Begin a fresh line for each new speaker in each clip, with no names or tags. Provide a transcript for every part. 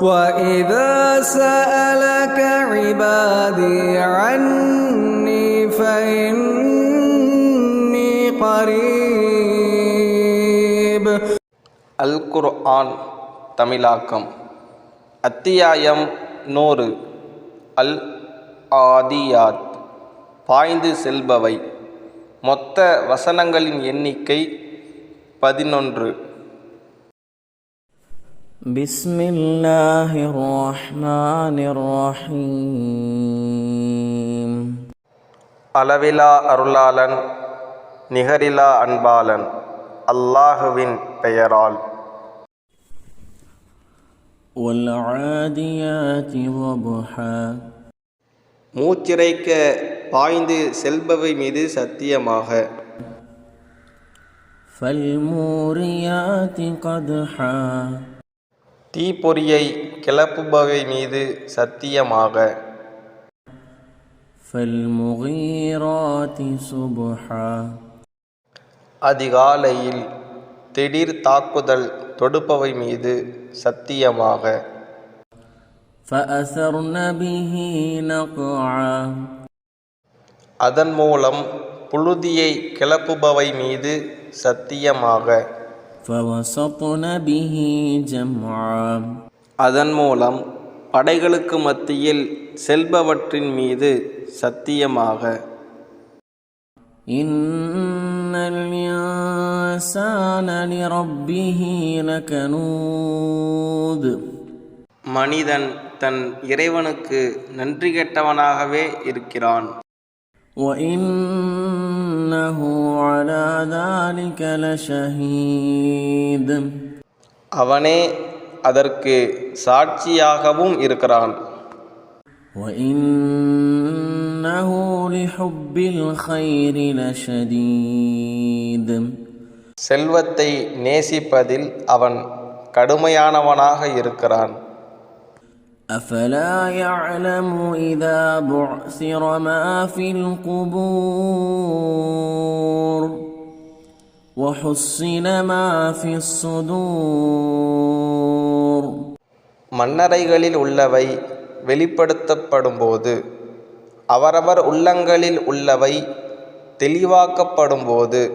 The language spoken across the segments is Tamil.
وَإِذَا سَأَلَكَ عِبَادِي عَنِّي فَإِنِّي قَرِيبٌ.
அல் குர்ஆன் தமிழாக்கம். அத்தியாயம் 100. அல் ஆதியாத், பாய்ந்து செல்பவை. மொத்த வசனங்களின் எண்ணிக்கை 11.
பிஸ்மில்லாஹிர் ரஹ்மானிர் ரஹீம்.
அளவிலா அருளாளன் நிகரிலா அன்பாளன் அல்லாஹுவின் பெயரால்.
வல் ஆதியாதி ضبحا.
மூச்சிறைக்க பாய்ந்து செல்பவை மீது சத்தியமாக.
ஃபல்மூரியாதி கத்ஹா.
தீப்பொறியை கிளப்புபவை மீது சத்தியமாக.
ஃபல்முகீராதி சுப்ஹா.
அதிகாலையில் திடீர் தாக்குதல் தொடுப்பவை மீது சத்தியமாக.
ஃபஅஸர்ன பிஹி நக்ஆ.
அதன் மூலம் புழுதியை கிளப்புபவை மீது சத்தியமாக.
ஃபவஸத்ன பிஹி ஜம்ஆ.
அதன் மூலம் படைகளுக்கு மத்தியில் செல்பவற்றின் மீது சத்தியமாக.
இன்னல் இன்சான லிரப்பிஹி லகனூத்.
மனிதன் தன் இறைவனுக்கு நன்றி கெட்டவனாகவே இருக்கிறான்.
وَإِنَّهُ عَلَى ذَلِكَ لَشَهِيدٌ.
அவனே அதற்கு சாட்சியாகவும் இருக்கிறான்.
وَإِنَّهُ لِحُبِّ الْخَيْرِ لَشَدِيدٌ.
செல்வத்தை நேசிப்பதில் அவன் கடுமையானவனாக இருக்கிறான்.
أَفَلَا يَعْلَمُ إِذَا بُعْثِرَ مَا فِي الْقُبُورِ وَحُصِّلَ مَا فِي الصُّدُورِ.
மண்ணறைகளில் உள்ளவை வெளிப்படுத்தப்படும்போது, அவரவர் உள்ளங்களில் உள்ளவை தெளிவாக்கப்படும்போது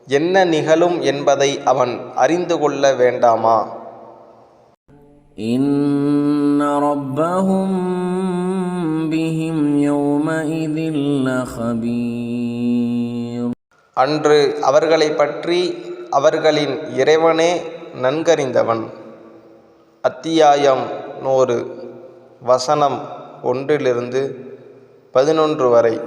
என்ன நிகழும் என்பதை அவன் அறிந்து கொள்ள வேண்டாமா?
إِنَّ رَبَّهُمْ بِهِمْ يَوْمَئِذٍ لَخَبِيرٌ.
அன்று அவர்களை பற்றி அவர்களின் இறைவனே நன்கறிந்தவன். அத்தியாயம் 100. வசனம் 1 to 11 வரை.